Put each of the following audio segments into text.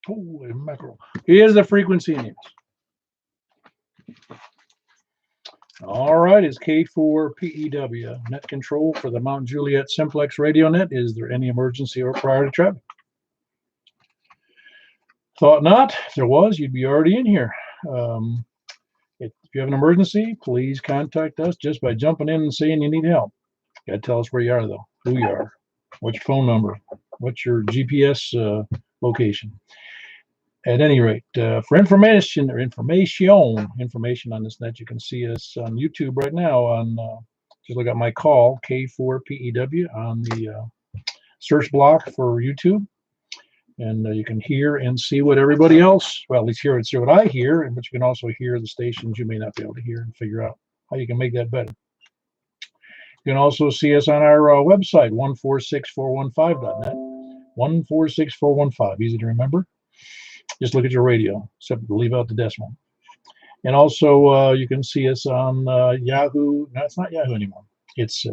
Holy mackerel. Here's the frequency names. All right, it's K4PEW, net control for the Mount Juliet Simplex radio net. Is there any emergency or priority traffic? Thought not. If there was, you'd be already in here. If you have an emergency, please contact us just by jumping in and saying you need help. You got to tell us where you are, though, who you are, what's your phone number, what's your GPS location. At any rate, for information on this net, you can see us on YouTube right now. On just look at my call K4PEW on the search block for YouTube, and you can hear and see what everybody else, well, at least hear and see what I hear, but you can also hear the stations you may not be able to hear and figure out how you can make that better. You can also see us on our website 146415.net, 146415, easy to remember. Just look at your radio, except leave out the decimal. And also, you can see us on Yahoo. No, it's not Yahoo anymore. It's I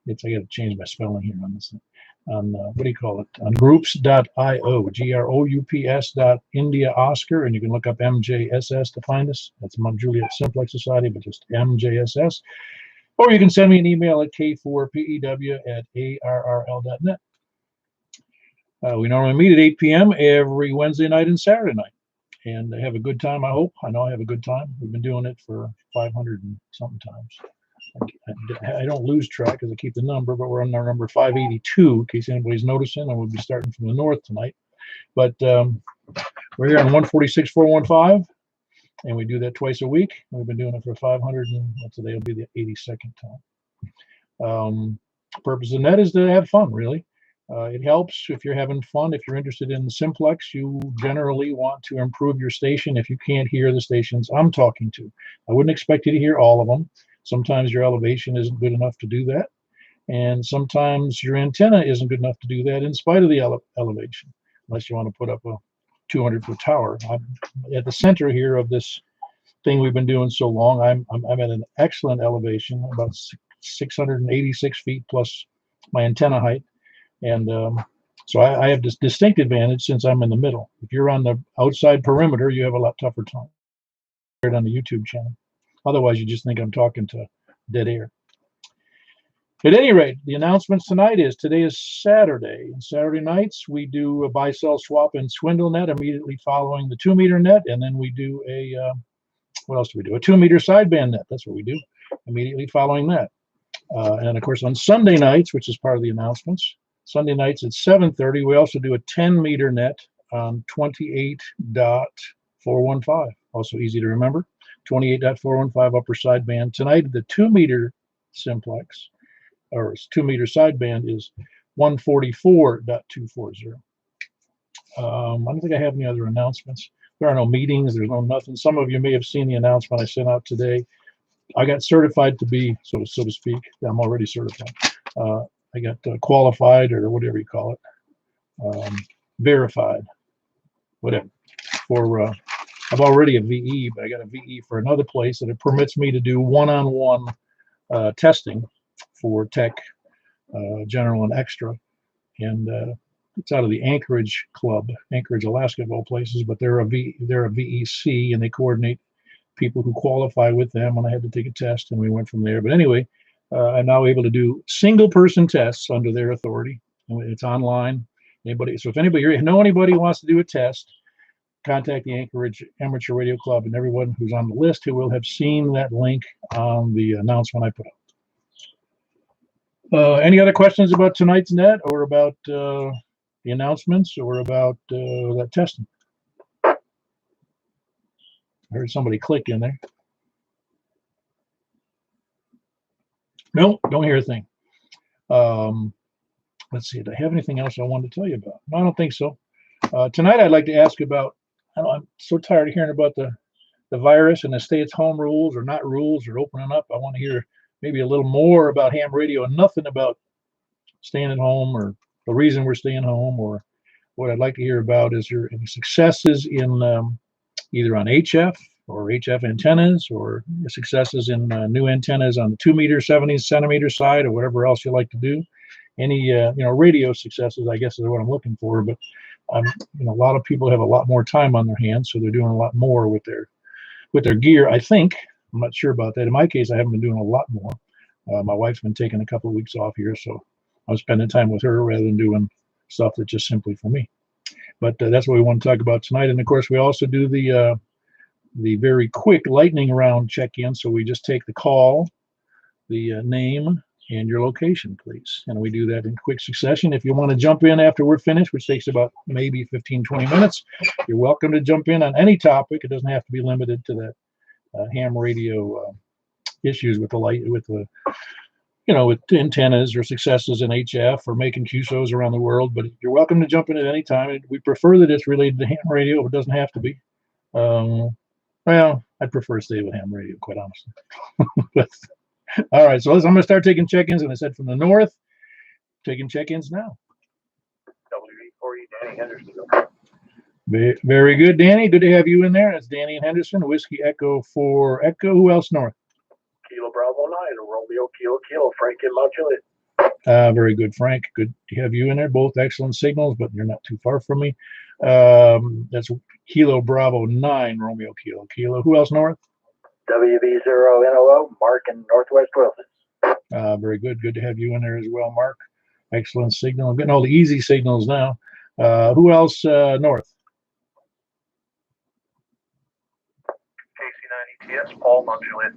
got to change my spelling here on this thing. On what do you call it? On groups.io, groups.India Oscar, and you can look up MJSS to find us. That's Mount Juliet Simplex Society, but just MJSS. Or you can send me an email at k4pew@arrl.net. We normally meet at 8 p.m. every Wednesday night and Saturday night, and have a good time, I hope. I know I have a good time. We've been doing it for 500 and something times. I don't lose track because I keep the number, but we're on our number 582, in case anybody's noticing, and we'll be starting from the north tonight. But we're here on 146.415, and we do that twice a week. We've been doing it for 500, and today will be the 82nd time. Purpose of the net is to have fun, really. It helps if you're having fun. If you're interested in the simplex, you generally want to improve your station if you can't hear the stations I'm talking to. I wouldn't expect you to hear all of them. Sometimes your elevation isn't good enough to do that. And sometimes your antenna isn't good enough to do that in spite of the elevation, unless you want to put up a 200-foot tower. I'm at the center here of this thing we've been doing so long. I'm at an excellent elevation, about 686 feet plus my antenna height. And so I have this distinct advantage since I'm in the middle. If you're on the outside perimeter, you have a lot tougher time. On the YouTube channel. Otherwise, you just think I'm talking to dead air. At any rate, the announcements tonight is today is Saturday. And Saturday nights, we do a buy-sell swap and swindle net immediately following the 2-meter net. And then we do a, what else do we do? A 2-meter sideband net. That's what we do immediately following that. And of course, on Sunday nights, which is part of the announcements, Sunday nights at 7:30, we also do a 10-meter net on 28.415. Also easy to remember, 28.415 upper sideband. Tonight, the 2-meter simplex, or 2-meter sideband, is 144.240. I don't think I have any other announcements. There are no meetings. There's no nothing. Some of you may have seen the announcement I sent out today. I got certified to be, so to speak. I'm already certified. I got qualified, or whatever you call it, verified, whatever. For I'm already a VE, but I got a VE for another place that it permits me to do one-on-one testing for tech, general, and extra. And it's out of the Anchorage Club, Anchorage, Alaska, of all places. But they're a VEC, and they coordinate people who qualify with them. And I had to take a test, and we went from there. But anyway. I'm now able to do single-person tests under their authority. It's online. So if anybody wants to do a test, contact the Anchorage Amateur Radio Club, and everyone who's on the list who will have seen that link on the announcement I put up. Any other questions about tonight's net, or about the announcements, or about that testing? I heard somebody click in there. No, don't hear a thing. Let's see. Do I have anything else I wanted to tell you about? No, I don't think so. Tonight, I'd like to ask about, I'm so tired of hearing about the virus and the stay-at-home rules, or not rules, or opening up. I want to hear maybe a little more about ham radio and nothing about staying at home, or the reason we're staying home. Or what I'd like to hear about is there any successes in either on HF or HF antennas, or successes in new antennas on the 2-meter, 70 centimeter side, or whatever else you like to do. Any radio successes, I guess, is what I'm looking for. But a lot of people have a lot more time on their hands, so they're doing a lot more with their gear. I think. I'm not sure about that. In my case, I haven't been doing a lot more. My wife's been taking a couple of weeks off here, so I'm spending time with her rather than doing stuff that's just simply for me. But that's what we want to talk about tonight. And of course, we also do the very quick lightning round check-in. So we just take the call, the name, and your location, please. And we do that in quick succession. If you want to jump in after we're finished, which takes about maybe 15, 20 minutes, you're welcome to jump in on any topic. It doesn't have to be limited to that ham radio issues with the light, with the with antennas or successes in HF or making QSOs around the world. But you're welcome to jump in at any time. We prefer that it's related to ham radio, but it doesn't have to be. Well, I'd prefer to stay with ham radio, quite honestly. But, all right, so I'm going to start taking check-ins, and I said from the north, taking check-ins now. WV40, Danny Henderson. Very good, Danny. Good to have you in there. That's Danny and Henderson. Whiskey Echo for Echo. Who else north? Kilo Bravo 9, Romeo Kilo, Frank in Mount Juliet. Very good, Frank. Good to have you in there. Both excellent signals, but you're not too far from me. That's Kilo Bravo 9, Romeo Kilo. Who else north? WV0NOO, Mark in Northwest Wilson. Very good. Good to have you in there as well, Mark. Excellent signal. I'm getting all the easy signals now. Who else north? KC9 ETS, Paul, Mount Juliet.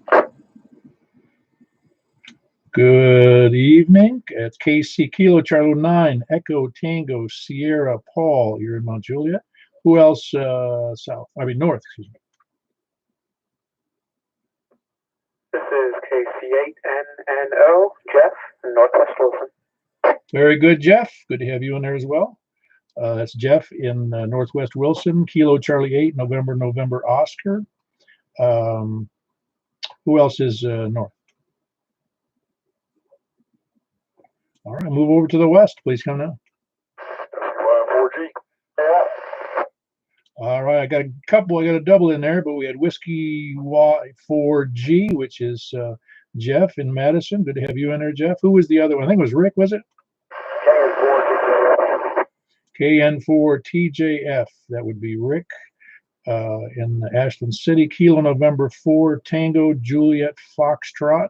Good evening. It's KC Kilo Charlie 9, Echo Tango Sierra Paul. You're in Mount Juliet. Who else north, excuse me. This is KC8NNO, Jeff in Northwest Wilson. Very good, Jeff. Good to have you in there as well. That's Jeff in Northwest Wilson, Kilo Charlie 8, November Oscar. Who else is north? All right, move over to the west. Please come now. 4G. Yeah. All right, I got a couple. I got a double in there, but we had Whiskey Y4G, which is Jeff in Madison. Good to have you in there, Jeff. Who was the other one? I think it was Rick, was it? KN4TJF. That would be Rick in Ashland City. Kilo November 4, Tango Juliet Foxtrot.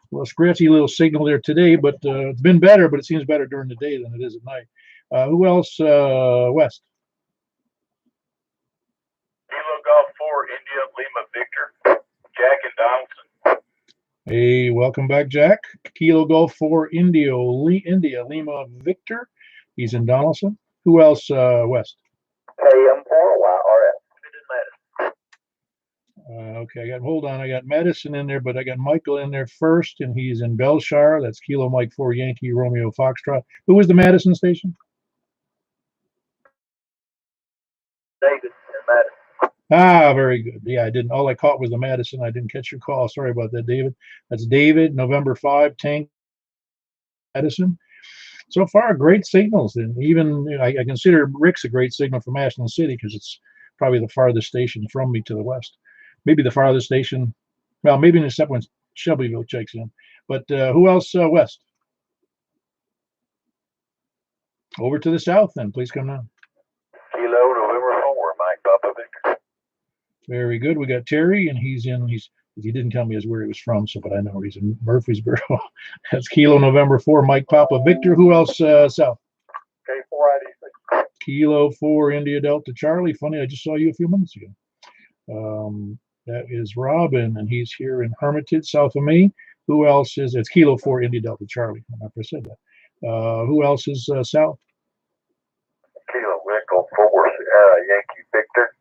Well, scratchy little signal there today, but it's been better, but it seems better during the day than it is at night. Who else west? Kilo Golf 4, India, Lima, Victor. Jack and Donaldson. Hey, welcome back, Jack. Kilo Golf 4, India, Lima, Victor. He's in Donaldson. Who else west? KM4YRF. Okay, hold on. I got Madison in there, but I got Michael in there first, and he's in Belshire. That's Kilo Mike 4 Yankee Romeo Foxtrot. Who was the Madison station? David in Madison. Ah, very good. Yeah, I didn't. All I caught was the Madison. I didn't catch your call. Sorry about that, David. That's David, November 5, Tank Madison. So far, great signals, and even I consider Rick's a great signal from Ashland City because it's probably the farthest station from me to the west. Maybe the farthest station. Well, maybe except when Shelbyville checks in. But who else west? Over to the south, then. Please come down. Kilo November 4, Mike Papa Victor. Very good. We got Terry, and he didn't tell me where he was from, but I know he's in Murfreesboro. That's Kilo November 4, Mike Papa Victor. Who else south? K4ID6. Kilo 4, India Delta Charlie. Funny, I just saw you a few minutes ago. That is Robin, and he's here in Hermitage, south of me. Who else is? It's Kilo 4, India Delta Charlie. I never said that. Who else is south? Kilo Echo 4, Yankee Victor.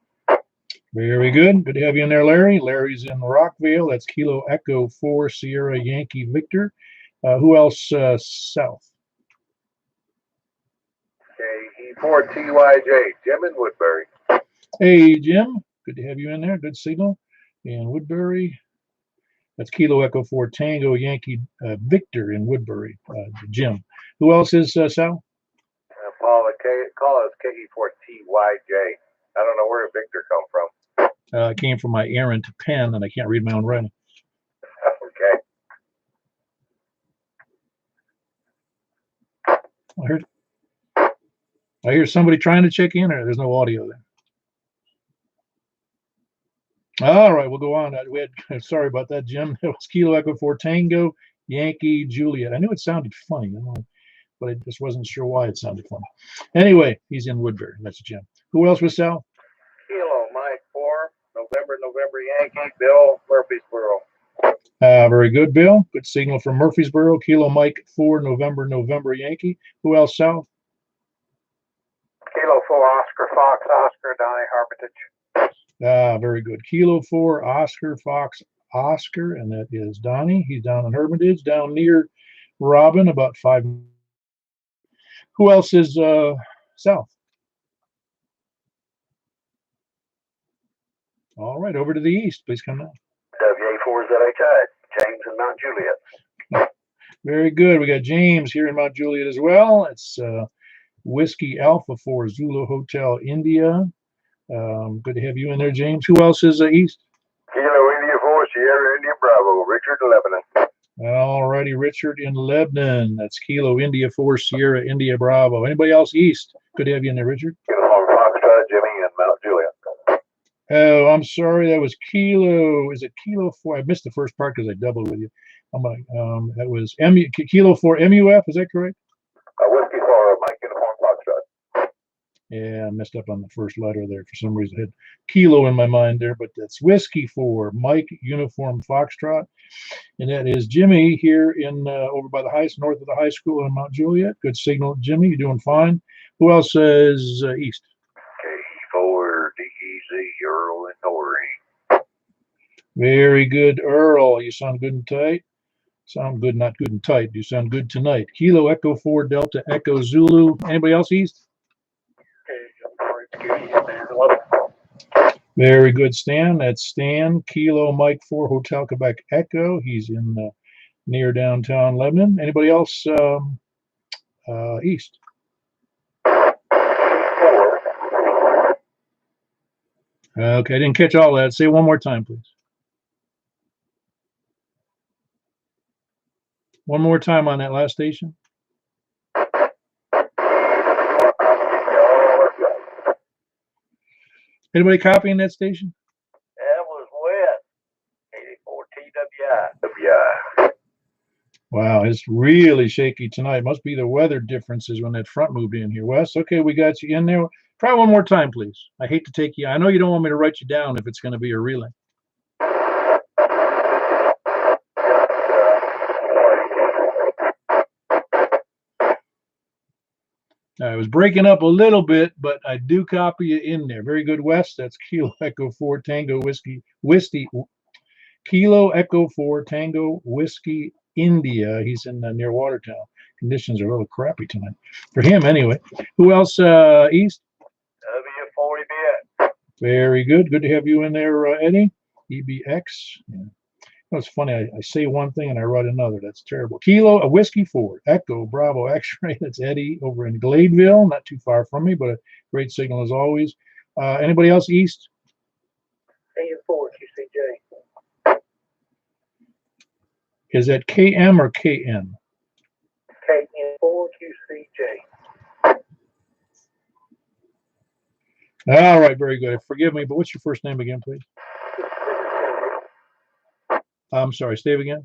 Very good. Good to have you in there, Larry. Larry's in Rockville. That's Kilo Echo 4, Sierra Yankee Victor. Who else south? KE4TYJ, Jim in Woodbury. Hey, Jim. Good to have you in there. Good signal. In Woodbury. That's Kilo Echo 4 Tango Yankee Victor in Woodbury. Jim. Who else is south? Paula, call us KE4TYJ. I don't know where Victor come from. It came from my errand to Penn, and I can't read my own writing. Okay. I I hear somebody trying to check in, or there's no audio there. All right, we'll go on. We had, sorry about that, Jim. It was Kilo Echo 4 Tango, Yankee, Juliet. I knew it sounded funny, but I just wasn't sure why it sounded funny. Anyway, he's in Woodbury. That's Jim. Who else was Sal? Kilo Mike 4, November Yankee, Bill Murfreesboro. Very good, Bill. Good signal from Murfreesboro. Kilo Mike 4, November Yankee. Who else, Sal? Kilo 4 Oscar Fox, Oscar, Donnie Hermitage. Very good. Kilo 4 Oscar Fox Oscar, and that is Donnie. He's down in Hermitage, down near Robin, about 5. Who else is south? All right, over to the east. Please come now. WA4ZHI, James and Mount Juliet. Very good. We got James here in Mount Juliet as well. It's Whiskey Alpha 4 Zulu Hotel India. Good to have you in there, James. Who else is east? Kilo India 4 Sierra India Bravo, Richard Lebanon. All righty, Richard in Lebanon. That's Kilo India 4 Sierra India Bravo. Anybody else east? Good to have you in there, Richard. Kilo Foxtrot, Jimmy and Mount Juliet. Oh, I'm sorry. That was Kilo. Is it Kilo 4? I missed the first part because I doubled with you. I'm like, that was Kilo 4 MUF. Is that correct? Whiskey for Mike Uniform Foxtrot. Yeah, I messed up on the first letter there for some reason. I had Kilo in my mind there, but that's Whiskey for Mike Uniform Foxtrot. And that is Jimmy here in over by the north of the high school in Mount Juliet. Good signal, Jimmy. You're doing fine. Who else is east? K4 DEZ Earl and Nori. Very good, Earl. You sound good and tight. Sound good, not good and tight. You sound good tonight. Kilo Echo 4 Delta Echo Zulu. Anybody else east? Very good, Stan. That's Stan. Kilo Mike 4 Hotel Quebec Echo. He's in near downtown Lebanon. Anybody else east? Okay, I didn't catch all that. Say it one more time, please. One more time on that last station. Anybody copying that station? That was wet. 84 TWI. Wow, it's really shaky tonight. Must be the weather differences when that front moved in here. Wes, okay, we got you in there. Try one more time, please. I hate to take you. I know you don't want me to write you down if it's going to be a relay. I was breaking up a little bit, but I do copy you in there. Very good, Wes. That's Kilo Echo 4 Tango Whiskey. Kilo Echo 4 Tango Whiskey India. He's in near Watertown. Conditions are a little crappy tonight for him, anyway. Who else east? W40 bit. Very good. Good to have you in there, Eddie. EBX. Yeah. It's funny. I say one thing and I write another. That's terrible. Kilo, a Whiskey 4, Echo, Bravo, X-ray. That's Eddie over in Gladeville, not too far from me, but a great signal as always. Anybody else east? KN4 QCJ. Is that KM or KN? KN4 QCJ. All right, very good. Forgive me, but what's your first name again, please? I'm sorry, stay again.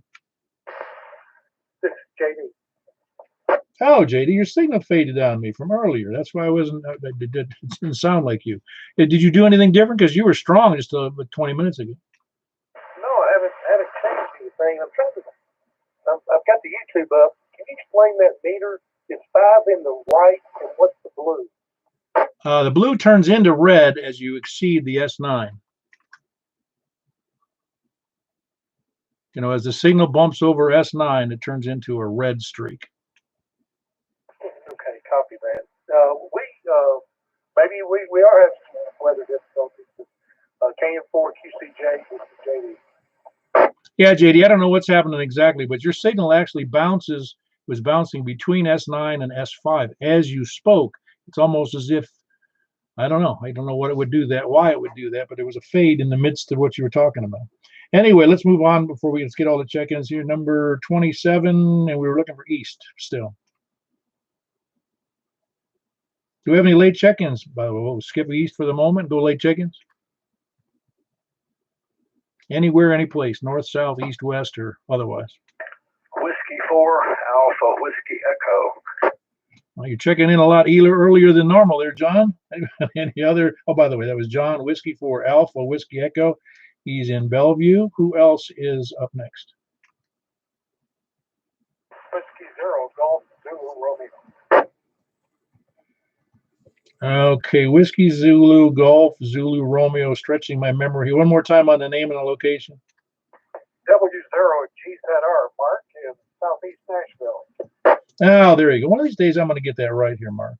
This is JD. Oh, JD, your signal faded on me from earlier. That's why I wasn't. It didn't sound like you. Did you do anything different? Because you were strong just 20 minutes ago. No, I haven't changed anything. I'm trying to. I've got the YouTube up. Can you explain that meter? It's 5 in the white, and what's the blue? The blue turns into red as you exceed the S9. You know, as the signal bumps over S9, it turns into a red streak. Okay, copy that. Maybe we are having some weather difficulties. KM4 QCJ, this is JD. Yeah, JD, I don't know what's happening exactly, but your signal actually was bouncing between S9 and S5 as you spoke. It's almost as if, I don't know what it would do that, why it would do that, but there was a fade in the midst of what you were talking about. Anyway, let's move on before let's get all the check-ins here. Number 27, and we were looking for east still. Do we have any late check-ins? By the way, we'll skip east for the moment. Go late check-ins. Anywhere, any place, north, south, east, west, or otherwise. Whiskey 4 Alpha Whiskey Echo. Well, you're checking in a lot earlier than normal there, John. Any other? Oh, by the way, that was John, Whiskey 4 Alpha Whiskey Echo. He's in Bellevue. Who else is up next? Whiskey 0 Golf Zulu Romeo. Okay, Whiskey Zulu Golf Zulu Romeo. Stretching my memory. One more time on the name and the location. W0 GZR Mark in Southeast Nashville. Oh, there you go. One of these days I'm going to get that right here, Mark.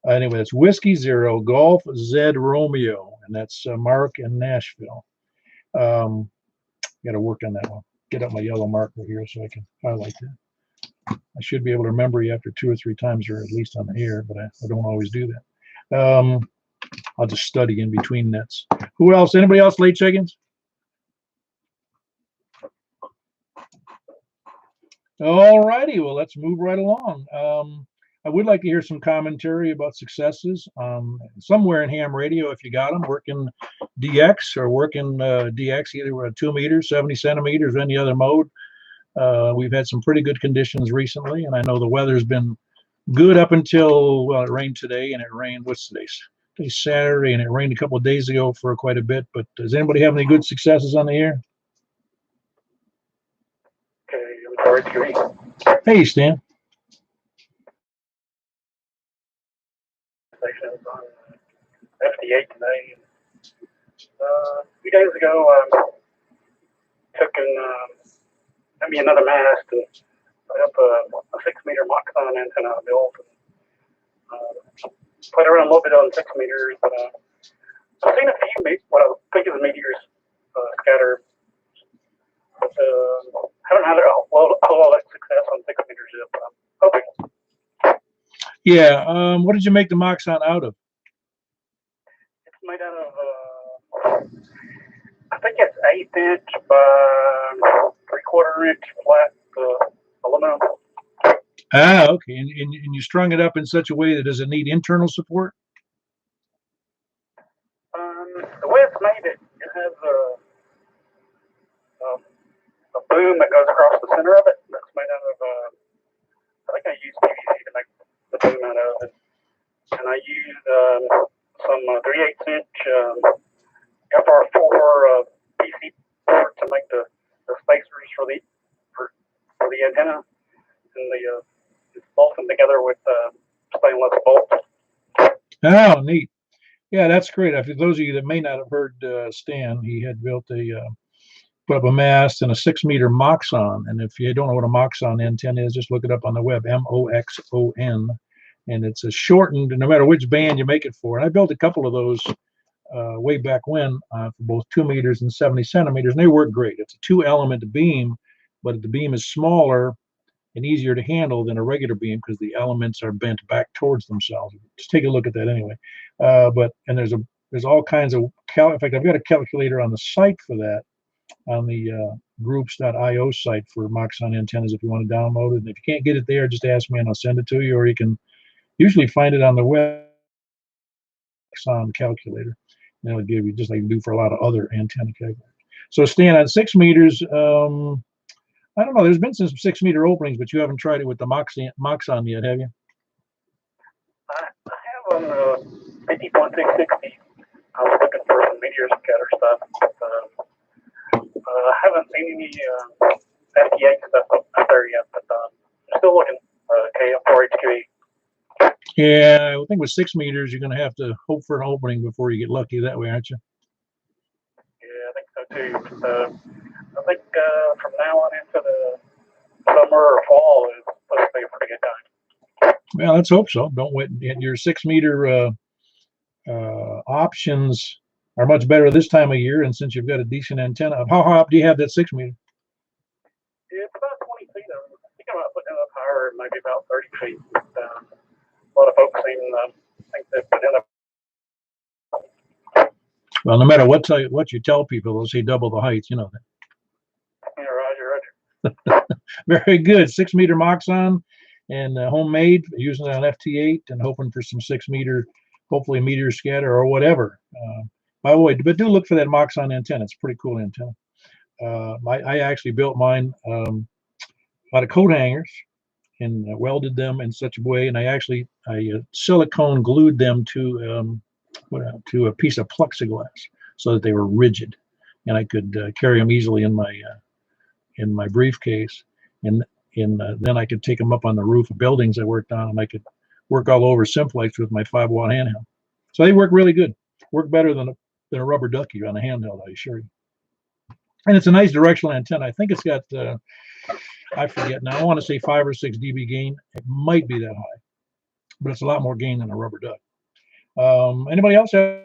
Anyway, it's Whiskey 0 Golf Z Romeo, and that's Mark in Nashville. Got to work on that one. Get up my yellow marker here so I can highlight that. I should be able to remember you after 2 or 3 times, or at least on the air, but I don't always do that. I'll just study in between nets. Who else? Anybody else late check-ins? All righty. Well, let's move right along. I would like to hear some commentary about successes somewhere in ham radio, if you got them, working DX or working DX, either 2 meters, 70 centimeters, or any other mode. We've had some pretty good conditions recently, and I know the weather's been good up until, well, it rained today, and it rained, what's today's Saturday, and it rained a couple of days ago for quite a bit. But does anybody have any good successes on the air? Okay, I'm sorry to hear. Hey, Stan. Stations on FD8 today. A few days ago, took got me another mast and put up a 6-meter Moxon antenna built. Played around a little bit on 6 meters, but I've seen a few what I think is meteors scatter. But haven't had a whole lot of success on 6 meters yet, but I'm hoping. Yeah. What did you make the Moxon out of? It's made out of, I think it's 1/8 inch by 3/4 inch flat aluminum. Ah, okay. And you strung it up in such a way that does it need internal support? The way it's made, it has a boom that goes across the center of it. That's made out of, I think I used PVC to make the boom out of it. And I used some 3/8 inch FR4 PC board to make the spacers for the antenna, and it's bolted together with stainless bolts. Oh, neat. Yeah, that's great. For those of you that may not have heard Stan, he had built put up a mast and a 6-meter Moxon. And if you don't know what a Moxon antenna is, just look it up on the web, MOXON. And it's a shortened, no matter which band you make it for. And I built a couple of those way back when for both 2 meters and 70 centimeters, and they work great. It's a 2-element beam, but the beam is smaller and easier to handle than a regular beam because the elements are bent back towards themselves. Just take a look at that anyway. And there's all kinds of in fact, I've got a calculator on the site for that, on the groups.io site for Moxon antennas if you want to download it. And if you can't get it there, just ask me and I'll send it to you, or you can usually find it on the web, Moxon calculator. And it'll give you, just like you do for a lot of other antenna calculators. So Stan, on 6 meters, I don't know, there's been some 6-meter openings, but you haven't tried it with the Moxon yet, have you? I have on the 50.660. I was looking for some meteor scatter stuff. I haven't seen any FD8 stuff up there yet, but I'm still looking. KF4HQE. Yeah, I think with 6 meters, you're going to have to hope for an opening before you get lucky that way, aren't you? Yeah, I think so too. I think from now on into the summer or fall is supposed to be a pretty good time. Well, let's hope so. Don't wait. Your 6-meter options are much better this time of year, and since you've got a decent antenna, how high up do you have that 6 meter? Yeah, it's about 20 feet. I think I'm putting it up higher, maybe about 30 feet. A lot of folks think they've put it up. Well, no matter what you tell people, they'll say double the height. You know that. Yeah, Roger. Very good. 6-meter Moxon. and homemade, using it on FT8 and hoping for some 6 meter, hopefully meteor scatter or whatever. By the way, but do look for that Moxon antenna. It's a pretty cool antenna. I actually built mine out of coat hangers and welded them in such a way, and I silicone glued them to a piece of plexiglass so that they were rigid, and I could carry them easily in my briefcase, and then I could take them up on the roof of buildings I worked on, and I could work all over Simplex with my 5-watt handheld. So they work really good. Work better than a rubber ducky on a handheld, I assure you. And it's a nice directional antenna. I think it's got I forget now. I want to say 5 or 6 dB gain. It might be that high, but it's a lot more gain than a rubber duck. Anybody else have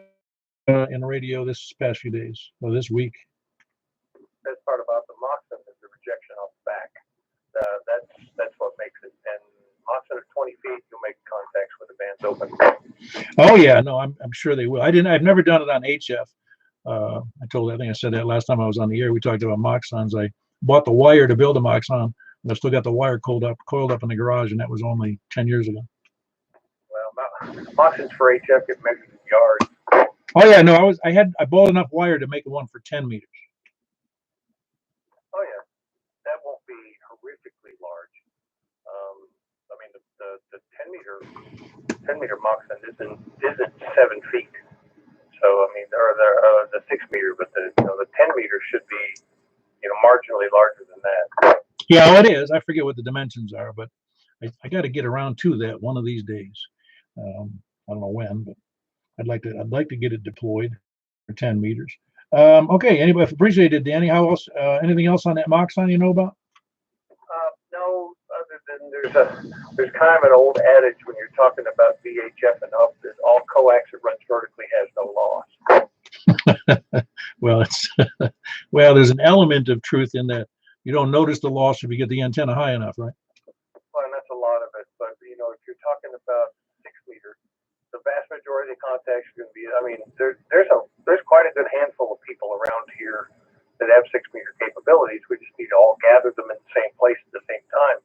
in the radio this past few days or this week? Best part about the Moxon is the rejection off the back. That's what makes it. And Moxon at 20 feet, you'll make contacts when the band's open. Oh yeah, no, I'm sure they will. I've never done it on HF. I think I said that last time I was on the air. We talked about Moxons. I bought the wire to build a Moxon, and I still got the wire coiled up in the garage, and that was only 10 years ago. Well, Moxons for HF get measured in yards. Oh yeah, no, I bought enough wire to make one for 10 meters. Oh yeah, that won't be horrifically large. I mean, the 10 meter Moxon isn't 7 feet. So I mean, or the 6 meter, but the 10 meter should be marginally larger than that. Yeah, well, it is. I forget what the dimensions are, but I got to get around to that one of these days. I don't know when, but I'd like to get it deployed for 10 meters. Okay, anybody appreciate it, Danny? How else? Anything else on that Moxon you know about? No, other than there's kind of an old adage when you're talking about VHF and up that all coax that runs vertically has no loss. Well, well, there's an element of truth in that. You don't notice the loss if you get the antenna high enough, right? Well, and that's a lot of it. But if you're talking about 6 meter, the vast majority of the contacts are going to be. I mean, there's quite a good handful of people around here that have 6 meter capabilities. We just need to all gather them in the same place at the same time.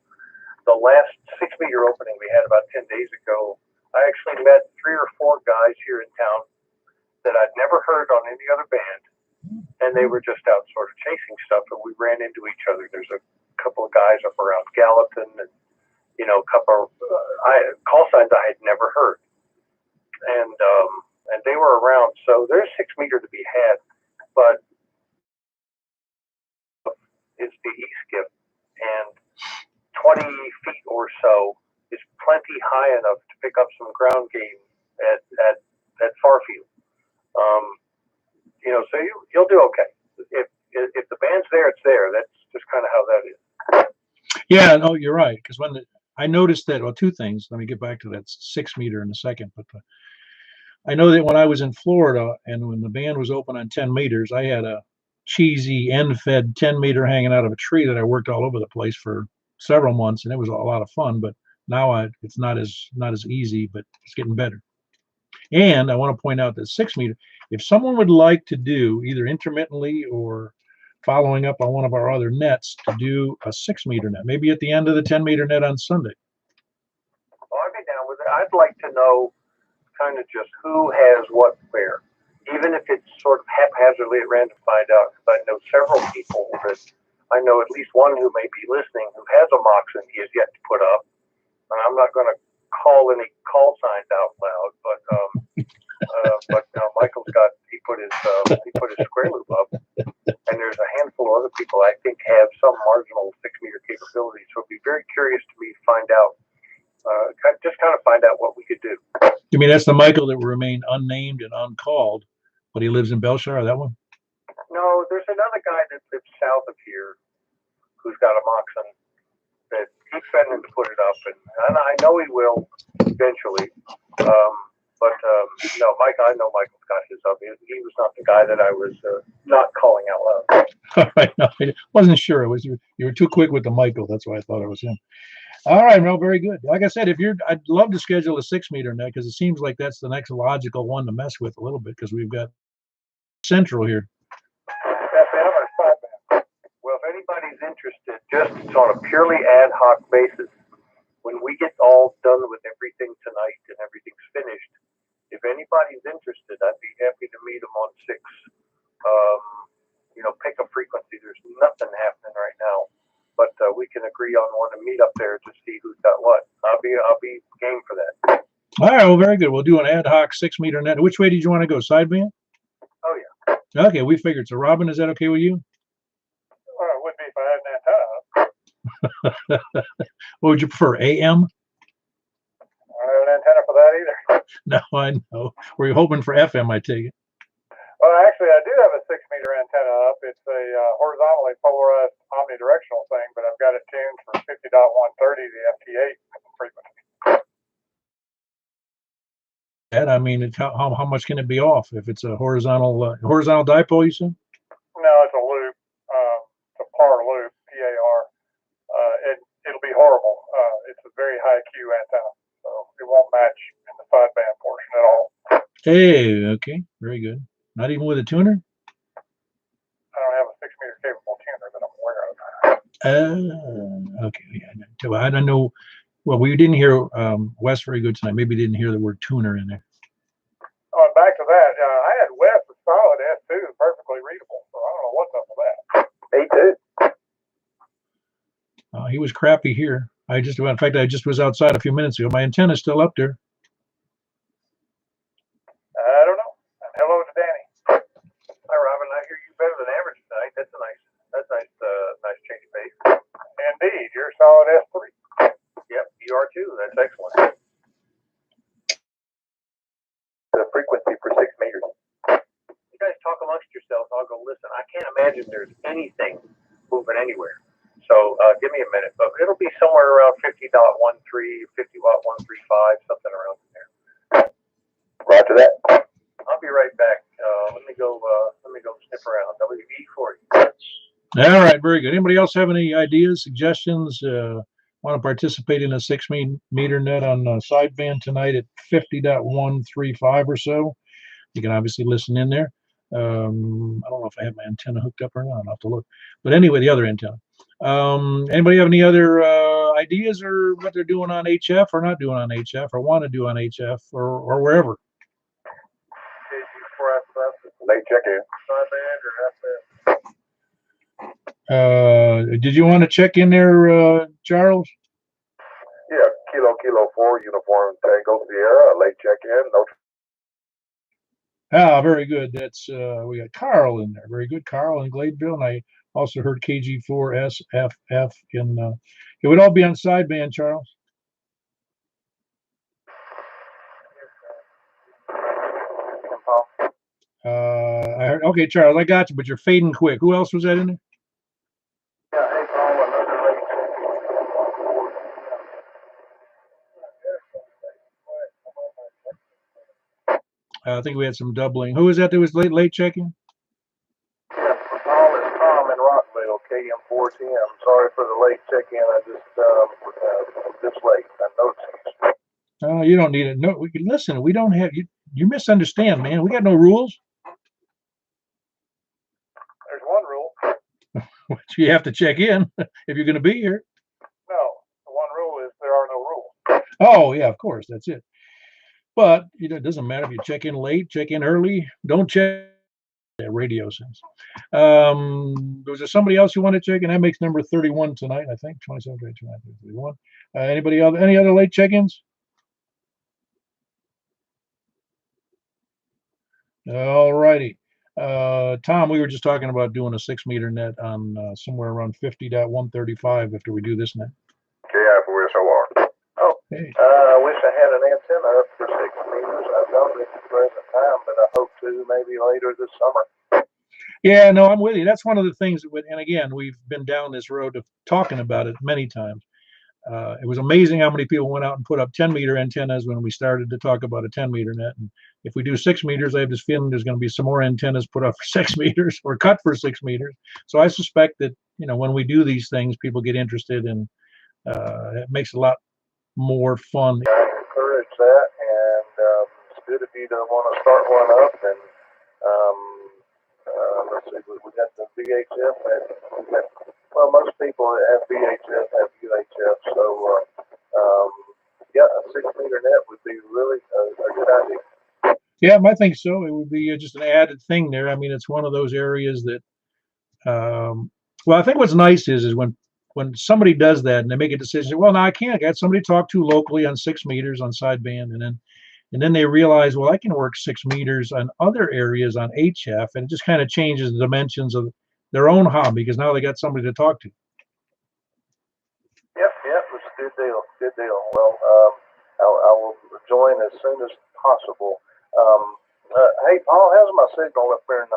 The last 6 meter opening we had about 10 days ago, I actually met 3 or 4 guys here in town that I'd never heard on any other band, and they were just out sort of chasing stuff, and we ran into each other. There's a couple of guys up around Gallatin, and a couple of call signs I had never heard, and they were around. So there's 6 meter to be had, but it's the E-skip, and 20 feet or so is plenty high enough to pick up some ground game at far field. So you'll do okay. If the band's there, it's there. That's just kind of how that is. Yeah, no, you're right. Because I noticed that, well, 2 things. Let me get back to that 6 meter in a second. But I know that when I was in Florida and when the band was open on 10 meters, I had a cheesy end-fed 10 meter hanging out of a tree that I worked all over the place for several months, and it was a lot of fun. But now it's not as easy, but it's getting better. And I want to point out that 6 meter, if someone would like to do either intermittently or following up on one of our other nets to do a 6 meter net, maybe at the end of the 10 meter net on Sunday. Well, I'd be down with it. I'd like to know kind of just who has what where, even if it's sort of haphazardly at random, find out. Because I know several people that I know at least one who may be listening who has a Moxon he has yet to put up. And I'm not going to call any call signs out loud, but Michael's he put his square loop up, and there's a handful of other people I think have some marginal 6 meter capability. So it'd be very curious to me to find out, just kind of find out what we could do. You mean that's the Michael that will remain unnamed and uncalled, but he lives in Belshire? That one? No, there's another guy that lives south of here who's got a Moxon that keeps threatening to put it up, and I know he will eventually. No, Mike, I know Michael's got his up. He was not the guy that I was not calling out loud. All right, no, I wasn't sure. It was you were too quick with the Michael. That's why I thought it was him. All right, well, very good. Like I said, I'd love to schedule a 6 meter net because it seems like that's the next logical one to mess with a little bit because we've got Central here. Well, if anybody's interested, it's on a purely ad hoc basis. When we all done with everything tonight and everything's finished, if anybody's interested, I'd be happy to meet them on 6. Pick a frequency. There's nothing happening right now, but we can agree on one and meet up there to see who's got what. I'll be game for that. All right, well, very good. We'll do an ad hoc 6-meter net. Which way did you want to go? Sideband? Oh yeah. Okay, we figured. So, Robin, is that okay with you? Well, it would be if I had an antenna. What would you prefer, AM? I don't have an antenna for that either. No, I know. Were you hoping for FM, I take it? Well, actually, I do have a 6-meter antenna up. It's a horizontally polarized omnidirectional thing, but I've got it tuned for 50.130, the FT8 frequency. And I mean, how much can it be off if it's a horizontal dipole? You said? No, it's a loop. It's a PAR loop, PAR. It'll be horrible. It's a very high Q antenna, so it won't match in the sideband portion at all. Hey, okay, very good. Not even with a tuner? I don't have a 6-meter capable tuner that I'm aware of. Okay, yeah. I don't know. Well, we didn't hear Wes very good tonight. Maybe didn't hear the word tuner in there. Oh, and back to that, I had Wes a solid S2, perfectly readable, so I don't know what's up with that. Me too. He was crappy here. In fact, I just was outside a few minutes ago. My antenna's still up there. I don't know. Hello to Danny. Hi, Robin. I hear you better than average tonight. That's nice change of pace. Indeed, you're a solid S3. Yep, you are too. That's excellent. The frequency for 6 meters. You guys talk amongst yourselves. I'll go listen. I can't imagine there's anything moving anywhere. So give me a minute, but it'll be somewhere around 50.13, 50.135, something around there. Roger that. I'll be right back. Let me go sniff around. WV for you. All right, very good. Anybody else have any ideas, suggestions? Want to participate in a 6-meter net on sideband tonight at 50.135 or so? You can obviously listen in there. I don't know if I have my antenna hooked up or not. I'll have to look. But anyway, the other antenna. Anybody have any other ideas or what they're doing on HF or not doing on HF or want to do on HF or wherever? Late check-in. Did you want to check in there, Charles? Yeah, Kilo 4, Uniform Tango Sierra, late check-in. No. Ah, very good. That's we got Carl in there. Very good, Carl in Gladeville, and I also heard KG4SFF in. It would all be on sideband, Charles. I heard. Okay, Charles, I got you, but you're fading quick. Who else was that in there? Yeah, hey, Paul, another late I think we had some doubling. Who was that was late checking? Yeah, Paul is Tom in Rockville, KM410. Sorry for the late check-in. I just this late. I noticed. You don't need it. No, listen. We don't have you. You misunderstand, man. We got no rules. There's one rule. You have to check in if you're going to be here. No, the one rule is there are no rules. Oh yeah, of course, that's it. But it doesn't matter if you check in late, check in early. Don't check. Radio sense. Was there somebody else you want to check in? That makes number 31 tonight, I think. 27, 22, 31. Anybody else? Any other late check-ins? All righty. Tom, we were just talking about doing a 6-meter net on somewhere around 50.135 after we do this net. KF4SOR. Oh, hey. I wish I had an antenna up for 6 meters. I don't at the present time, but I hope to maybe later this summer. Yeah, no, I'm with you. That's one of the things, and again, we've been down this road of talking about it many times. It was amazing how many people went out and put up 10-meter antennas when we started to talk about a 10-meter net. And if we do 6 meters, I have this feeling there's going to be some more antennas put up for 6 meters or cut for 6 meters. So I suspect that, when we do these things, people get interested, and it makes it a lot more fun. I encourage that, and it's good if you don't want to start one up. And let's see, we got the VHF, and most people at VHF have UHF, so yeah, a 6-meter net would be really a good idea. Yeah, I think so. It would be just an added thing there. I mean, it's one of those areas that, well, I think what's nice is when somebody does that and they make a decision, well, now I can't. I got somebody to talk to locally on 6 meters on sideband, and then they realize, well, I can work 6 meters on other areas on HF, and it just kind of changes the dimensions of their own hobby because now they got somebody to talk to. Yep, it's a good deal, good deal. Well, I will join as soon as possible. Hey, Paul, how's my signal up there in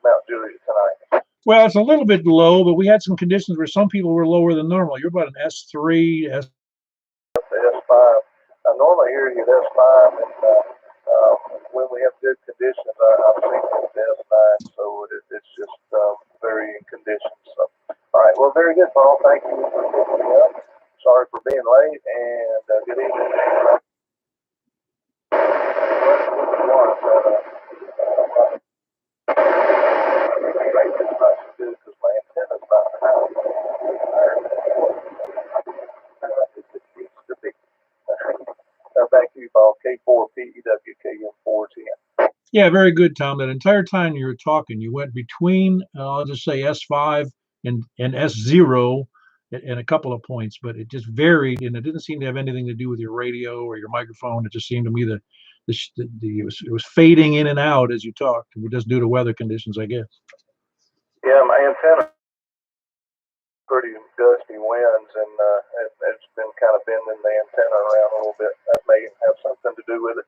Mount Juliet tonight? Well, it's a little bit low, but we had some conditions where some people were lower than normal. You're about an S3, S5. I normally hear you at S5, and when we have good conditions, I've seen it at S9, so it's just varying conditions. So, all right, well, very good, Paul. Thank you for picking me up. Sorry for being late, and good evening. Back to you, Paul. K4PEWKM410. Yeah, very good, Tom. That entire time you were talking, you went between, I'll just say S5 and S0 and a couple of points, but it just varied, and it didn't seem to have anything to do with your radio or your microphone. It just seemed to me that it was fading in and out as you talked, just due to weather conditions, I guess. Yeah, my antenna pretty gusty winds, and it's been kind of bending the antenna around a little bit. That may have something to do with it.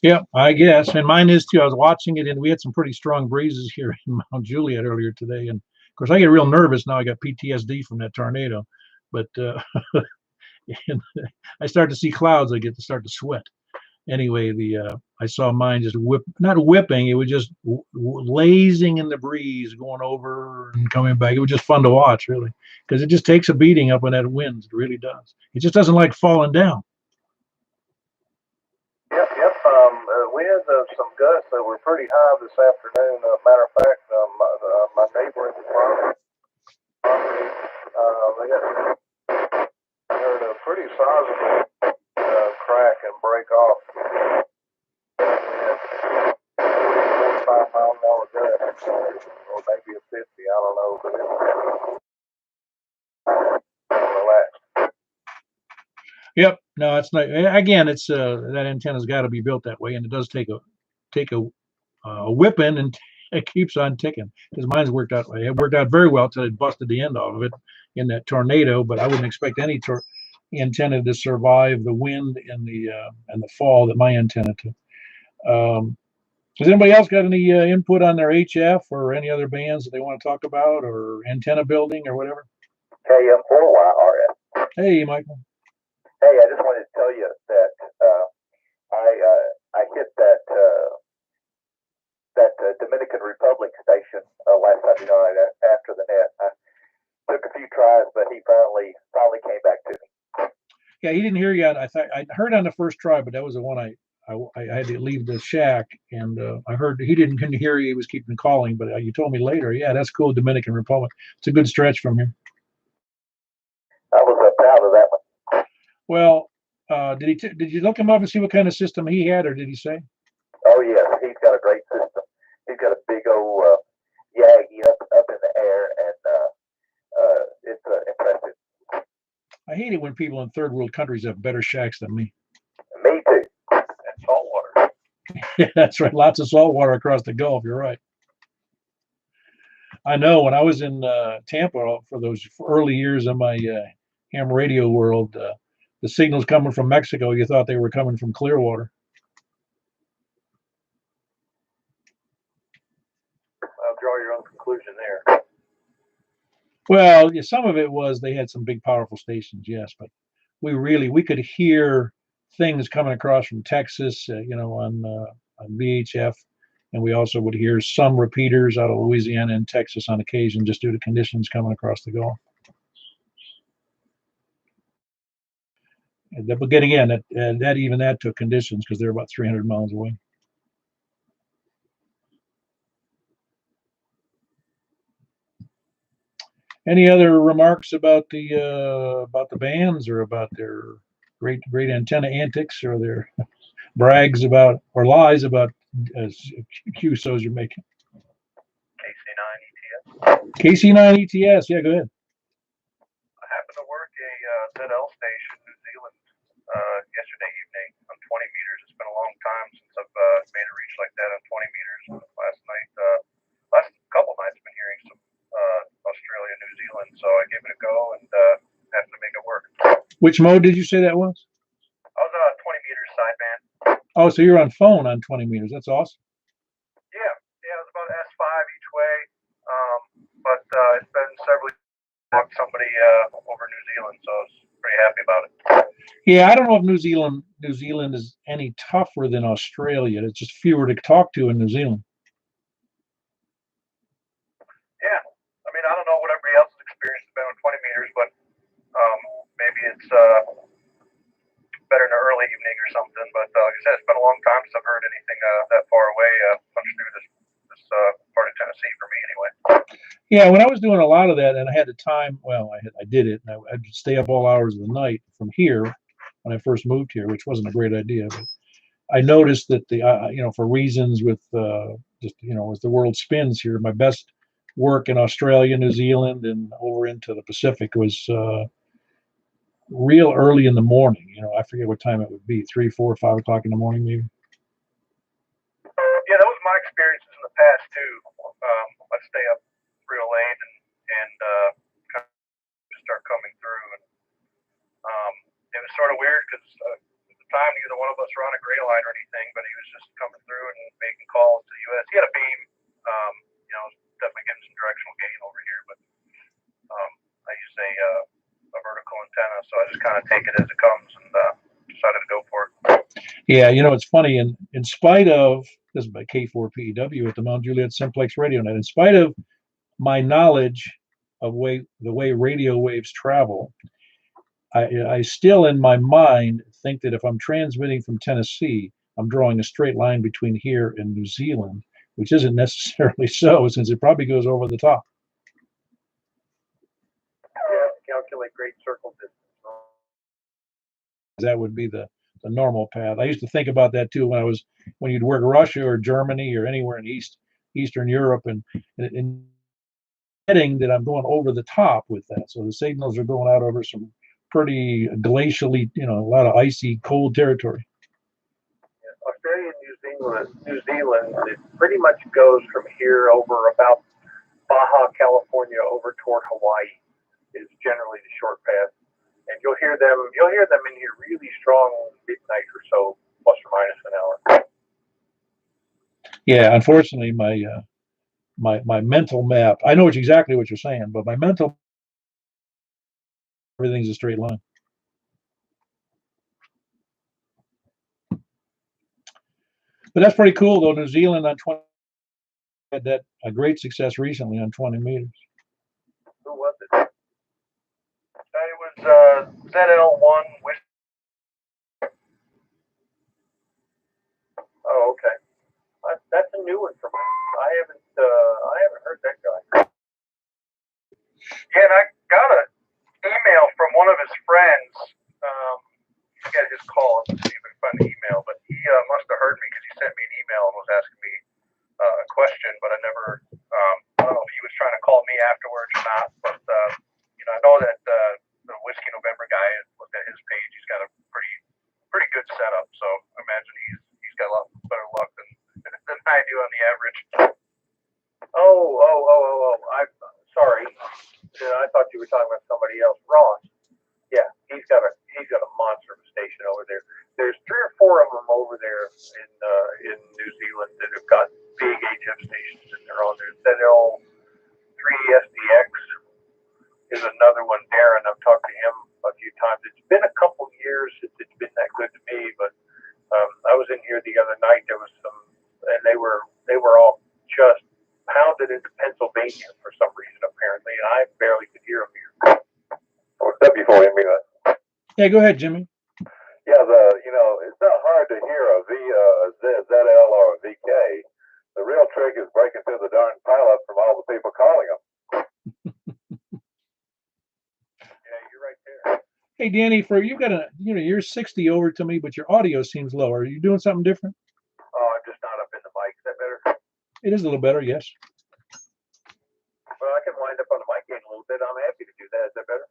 Yeah, I guess, and mine is too. I was watching it, and we had some pretty strong breezes here in Mount Juliet earlier today, and of course I get real nervous now. I got PTSD from that tornado, but and I start to see clouds. I get to start to sweat. Anyway, I saw mine just not whipping. It was just lazing in the breeze, going over and coming back. It was just fun to watch, really, because it just takes a beating up in that wind. It really does. It just doesn't like falling down. Yep. We had some gusts that were pretty high this afternoon. Matter of fact, my neighbor in the property, they heard a pretty sizable crack and break off. 45-mile-an-hour gust, or maybe a 50. I don't know, but it's relaxed. Yep. No, it's not. Again, it's that antenna's got to be built that way, and it does take a whipping, and it keeps on ticking. Because mine's worked out. It worked out very well till it busted the end off of it in that tornado. But I wouldn't expect any antenna to survive the wind and the fall that my antenna took. Has anybody else got any input on their HF or any other bands that they want to talk about, or antenna building or whatever? KM4YRF. Hey, Michael. Hey, I just wanted to tell you that I hit that Dominican Republic station last Sunday night after the net. I took a few tries, but he finally came back to me. Yeah, he didn't hear you. I heard on the first try, but that was the one I had to leave the shack, and I heard he couldn't hear you. He was keeping calling, but you told me later. Yeah, that's cool. Dominican Republic. It's a good stretch from here. I was proud of that one. Well, did you look him up and see what kind of system he had, or did he say? Oh yeah, he's got a great system. He's got a big old Yagi up in the air, and it's impressive. I hate it when people in third world countries have better shacks than me. Me too. And salt water. Yeah, that's right. Lots of salt water across the Gulf. You're right. I know when I was in Tampa for those early years of my ham radio world, the signals coming from Mexico, you thought they were coming from Clearwater. I'll draw your own conclusion there. Well, yeah, some of it was they had some big, powerful stations, yes, but we could hear things coming across from Texas, on VHF, and we also would hear some repeaters out of Louisiana and Texas on occasion, just due to conditions coming across the Gulf. But again, that took conditions because they're about 300 miles away. Any other remarks about the bands or about their great antenna antics or their brags about or lies about QSOs you're making. KC9 ETS. Yeah, go ahead. I happened to work a ZL station in New Zealand yesterday evening on 20 meters. It's been a long time since I've made a reach like that on 20 meters. Last couple nights, I've been hearing some Australia, New Zealand, so I gave it a go and happened to make it work. Which mode did you say that was? I was 20 meters sideband. Oh, so you're on phone on 20 meters. That's awesome. Yeah, it was about S5 each way, but it's been several years somebody over New Zealand, so I was pretty happy about it. Yeah, I don't know if New Zealand is any tougher than Australia. It's just fewer to talk to in New Zealand. Yeah, I mean, I don't know what everybody else's experience has been with 20 meters, but maybe it's better in the early evening or something. But like I said, it's been a long time since I've heard anything that far away punch through this part of Tennessee for me anyway. Yeah, when I was doing a lot of that, and I had the time, well, I did it, and I'd stay up all hours of the night from here when I first moved here, which wasn't a great idea. But I noticed that for reasons with just as the world spins here, my best work in Australia, New Zealand, and over into the Pacific was real early in the morning. I forget what time it would be, 3, 4, 5 o'clock in the morning, maybe. Yeah, that was my experiences in the past too. I'd stay up real late and kind of start coming through, and it was sort of weird because at the time neither one of us were on a gray line or anything, but he was just coming through and making calls to the U.S. He had a beam, definitely getting some directional gain over here, but I use a vertical antenna, so I just kind of take it as it comes and decided to go for it. Yeah, it's funny. In spite of this is by K4PEW at the Mount Juliet Simplex Radio Net, in spite of my knowledge of the way radio waves travel, I still in my mind think that if I'm transmitting from Tennessee, I'm drawing a straight line between here and New Zealand, which isn't necessarily so, since it probably goes over the top. Yeah, calculate great circle distance. That would be the normal path. I used to think about that too when you'd work Russia or Germany or anywhere in Eastern Europe, and getting that I'm going over the top with that. So the signals are going out over some pretty glacially, a lot of icy, cold territory. Yeah, Australia and New Zealand, it pretty much goes from here over about Baja, California, over toward Hawaii is generally the short path. And you'll hear them in here really strong midnight or so, plus or minus an hour. Yeah, unfortunately, my mental map, I know exactly what you're saying, but my mental, everything's a straight line. But that's pretty cool, though. New Zealand on 20 had that a great success recently on 20 meters. Who was it? It was ZL1 with. Oh, okay. That's a new one for me. I haven't heard that guy. Yeah, and I got an email from one of his friends. I forget his call. Let's see if I can find the email. But he must have heard me because he sent me an email and was asking me a question. But I never. I don't know if he was trying to call me afterwards or not. But I know that the Whiskey November guy looked at his page. He's got a pretty good setup. So I imagine he's got a lot better luck than I do on the average. Oh! Sorry. I thought you were talking about somebody else. Ross. Yeah, he's got a monster of a station over there. There's 3 or 4 of them over there in New Zealand that have got big HF stations and they're on there. ZL3SDX is another one. Darren, I've talked to him a few times. It's been a couple years since it's been that good to me, but I was in here the other night. There was some, and they were all just pounded into Pennsylvania for some reason apparently, and I barely could hear them here. What's up before you mean that? Yeah, go ahead, Jimmy. Yeah, it's not hard to hear a ZL or a VK. The real trick is breaking through the darn pileup from all the people calling them. Yeah, you're right there. Hey, Danny, for you got you're 60 over to me, but your audio seems low. Are you doing something different? Oh, I'm just not up in the mic. Is that better? It is a little better, yes. Well, I can wind up on the mic gain a little bit. I'm happy to do that. Is that better?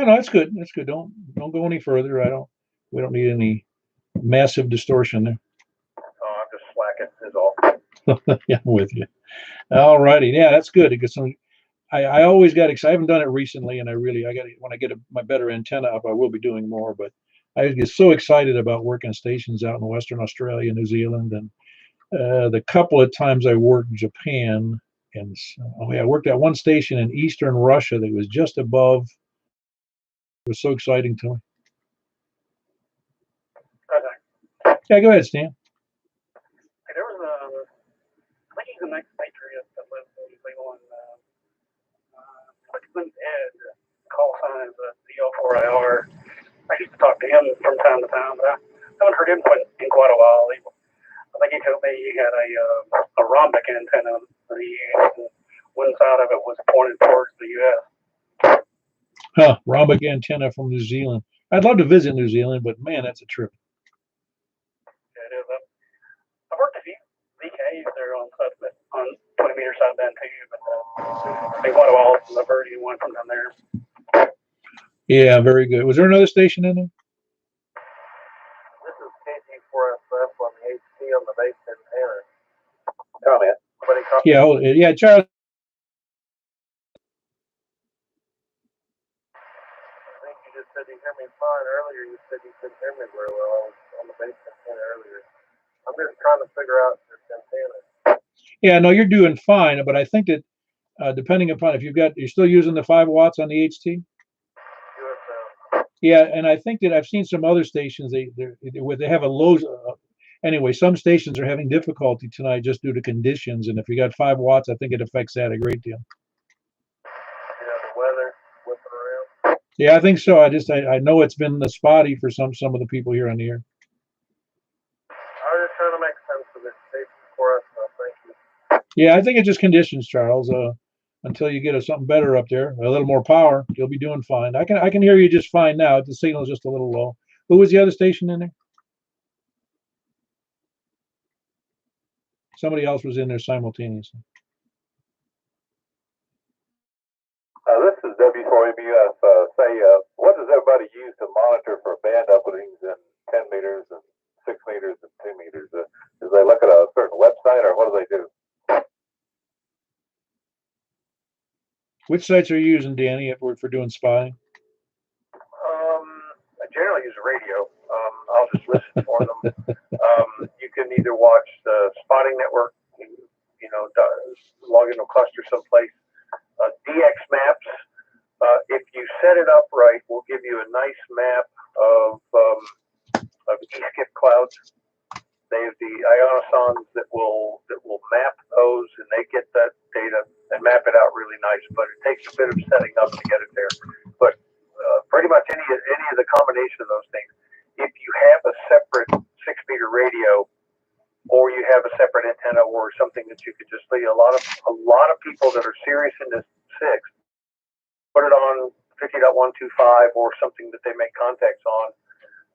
No, that's good. That's good. Don't go any further. We don't need any massive distortion there. Oh, I'm just slacking is all. Yeah, I'm with you. All righty. Yeah, that's good. Because I always got excited. I haven't done it recently, and I got when I get my better antenna up, I will be doing more. But I get so excited about working stations out in Western Australia, New Zealand, and the couple of times I worked Japan, and I worked at one station in Eastern Russia that was just above. It was so exciting to me. Okay. Yeah, go ahead, Stan. Hey, there was I think he's an expatriate that lives in New Zealand. Clickman Ed, call sign is a DL4IR. I used to talk to him from time to time, but I haven't heard him in quite a while. I think he told me he had a rhombic antenna that he used, and one side of it was pointed towards the U.S. Huh, rhombic antenna from New Zealand. I'd love to visit New Zealand, but man, that's a trip. Yeah, it is. I've worked a few VKs there on 20-meter sideband too, but it's been quite a while since I've heard anyone from down there. Yeah, very good. Was there another station in there? This is KG4SF on the HT on the base antenna. Comment. Somebody comment. Yeah, yeah, Charlie. I think you just said you hear me fine earlier. You said you couldn't hear me very well. I was on the base antenna earlier. I'm just trying to figure out this antenna. Yeah, no, you're doing fine, but I think that depending upon if you're still using the 5 watts on the HT. Yeah, and I think that I've seen some other stations they have a low. Anyway, some stations are having difficulty tonight just due to conditions, and if you got 5 watts, I think it affects that a great deal. You know, the weather whipping around. Yeah, I think so. I know it's been spotty for some of the people here on the air. I was just trying to make sense of this station for us. So thank you. Yeah, I think it's just conditions, Charles. Until you get something better up there, a little more power, you'll be doing fine. I can hear you just fine now. The signal's just a little low. Who was the other station in there? Somebody else was in there simultaneously. This is W4ABS. What does everybody use to monitor for band openings in 10 meters and 6 meters and 2 meters? Do they look at a certain website, or what do they do? Which sites are you using, Danny, for doing spotting? I generally use radio. I'll just listen for them. You can either watch the spotting network, log into a cluster someplace. DX maps, if you set it up right, will give you a nice map of E-skip clouds. They have the ionosons that will map those, and they get that data and map it out really nice. But it takes a bit of setting up to get it there. But pretty much any of the combination of those things. If you have a separate 6-meter radio, or you have a separate antenna, or something that you could just leave, a lot of people that are serious in this 6 put it on 50.125 or something that they make contacts on.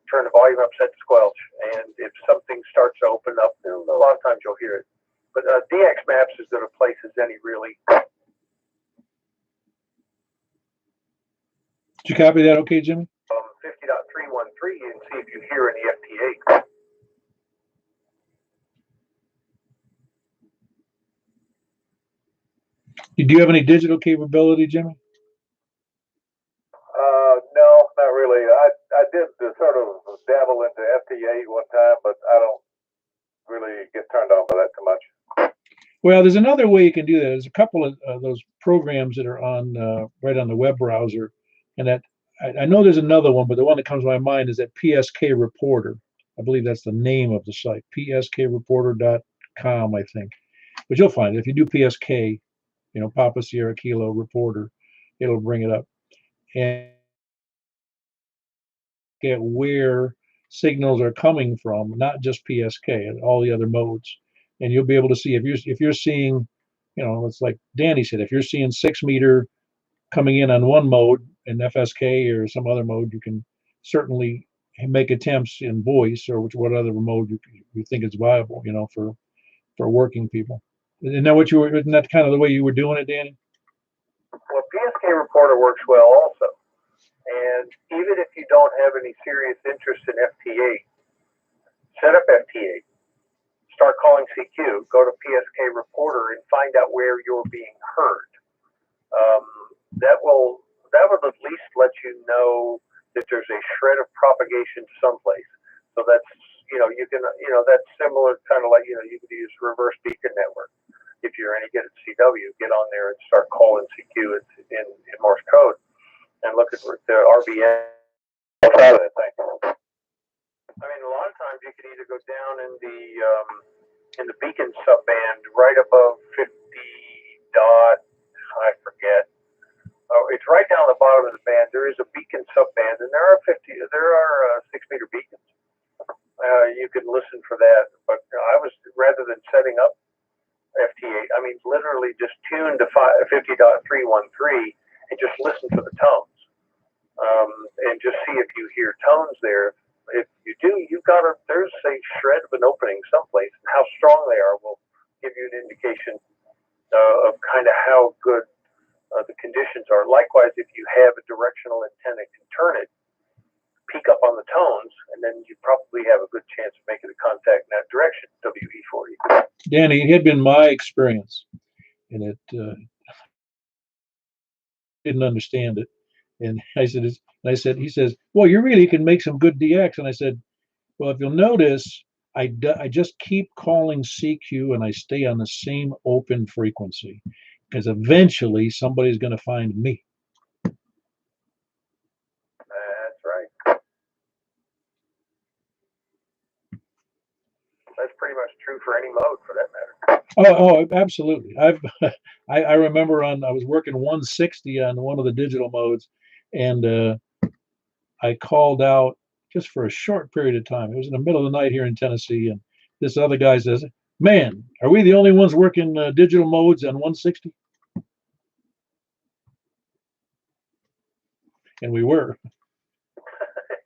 Turn the volume up, set to squelch, and if something starts to open up, a lot of times you'll hear it. But DX Maps is as good a place as any, really. Did you copy that okay, Jimmy? 50.313, and see if you hear any FT8. Do you have any digital capability, Jimmy? No, not really. I did sort of dabble into FT8 one time, but I don't really get turned on by that too much. Well, there's another way you can do that. There's a couple of those programs that are on right on the web browser, and that I know there's another one, but the one that comes to my mind is that PSK Reporter. I believe that's the name of the site, pskreporter.com, I think. But you'll find it if you do PSK, Papa Sierra Kilo Reporter, it'll bring it up. And get where signals are coming from, not just PSK, all the other modes, and you'll be able to see if you're seeing, it's like Danny said, if you're seeing 6 meter coming in on one mode in FSK or some other mode, you can certainly make attempts in voice or what other mode you think is viable, for working people. Isn't that kind of the way you were doing it, Danny? Well, PSK Reporter works well also. And even if you don't have any serious interest in FT8, set up FT8, start calling CQ, go to PSK Reporter and find out where you're being heard. That will at least let you know that there's a shred of propagation someplace. So that's, that's similar, kind of like, you could use reverse beacon network. If you're any good at CW, get on there and start calling CQ in Morse code and look at the RBN. I mean, a lot of times you can either go down in the beacon subband right above 50 dot, I forget. Oh, it's right down the bottom of the band. There is a beacon subband, and there are 6-meter beacons. You can listen for that, but I was, rather than setting up FT8, I mean, literally just tune to 50.313 and just listen for the tones, and just see if you hear tones there. If you do, there's a shred of an opening someplace, and how strong they are will give you an indication of kind of how good the conditions are. Likewise, if you have a directional antenna, can turn it, peek up on the tones, and then you probably have a good chance of making a contact in that direction, WE40. Danny, it had been my experience, and it didn't understand it. And he says, well, you really can make some good DX. And I said, well, if you'll notice, I just keep calling CQ and I stay on the same open frequency, because eventually somebody's going to find me. That's right. That's pretty much true for any mode, for that matter. Oh, absolutely. I remember I was working 160 on one of the digital modes, and I called out just for a short period of time. It was in the middle of the night here in Tennessee, and this other guy says, "Man, are we the only ones working digital modes on 160?" And we were.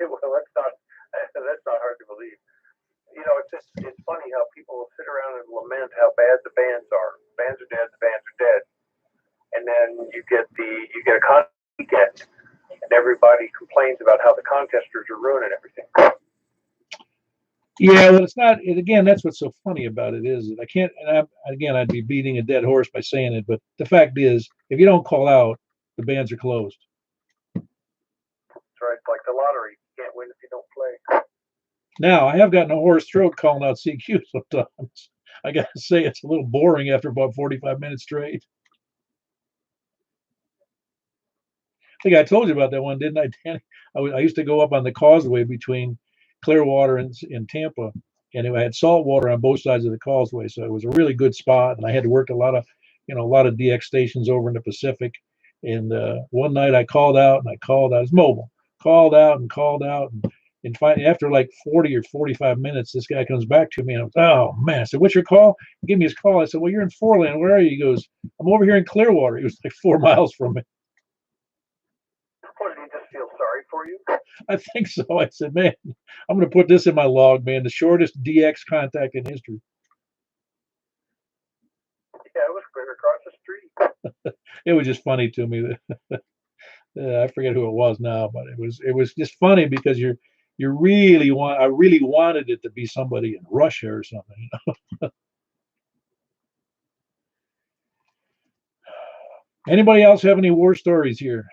Well, that's not hard to believe. It's funny how people will sit around and lament how bad the bands are. Bands are dead. The bands are dead. And then you get a contest weekend, and everybody complains about how the contesters are ruining everything. Yeah, well, it's not. Again, that's what's so funny about it is that I can't. And I'd be beating a dead horse by saying it, but the fact is, if you don't call out, the bands are closed. That's right. It's like the lottery. You can't win if you don't play. Now, I have gotten a hoarse throat calling out CQ sometimes. I got to say, it's a little boring after about 45 minutes straight. I think I told you about that one, didn't I, Danny? I used to go up on the causeway between Clearwater and Tampa, and I had salt water on both sides of the causeway, so it was a really good spot. And I had to work a lot of DX stations over in the Pacific. And one night I called out, it was mobile, called out, and finally, after like 40 or 45 minutes, this guy comes back to me, and I was, oh man, I said, what's your call? He gave me his call. I said, well, you're in Foreland. Where are you? He goes, I'm over here in Clearwater. He was like 4 miles from me. What, did he just feel sorry for you? I think so. I said, man, I'm going to put this in my log, man, the shortest DX contact in history. Yeah, it was clear across the street. It was just funny to me. I forget who it was now, but it was just funny because I really wanted it to be somebody in Russia or something. Anybody else have any war stories here?